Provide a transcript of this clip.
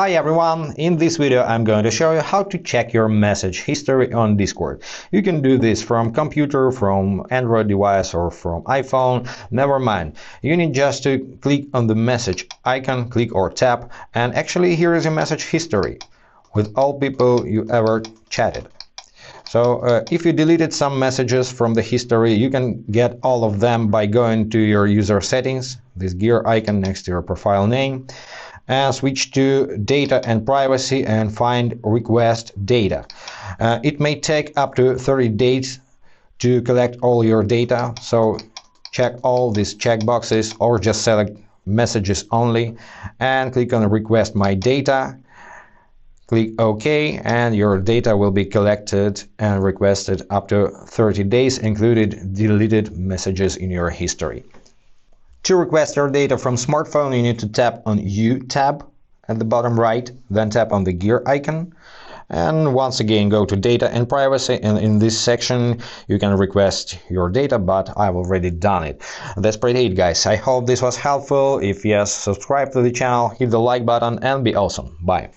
Hi everyone, in this video I'm going to show you how to check your message history on Discord. You can do this from computer, from Android device or from iPhone, never mind. You need just to click on the message icon, click or tap, and actually here is your message history with all people you ever chatted. So if you deleted some messages from the history, you can get all of them by going to your user settings, this gear icon next to your profile name, and switch to data and privacy and find request data. It may take up to 30 days to collect all your data, so check all these checkboxes or just select messages only and click on request my data. Click OK and your data will be collected and requested up to 30 days, included deleted messages in your history. To request your data from smartphone, you need to tap on U tab at the bottom right, then tap on the gear icon, and once again go to data and privacy, and in this section you can request your data, but I've already done it. That's pretty it, guys. I hope this was helpful. If yes, subscribe to the channel, hit the like button and be awesome. Bye.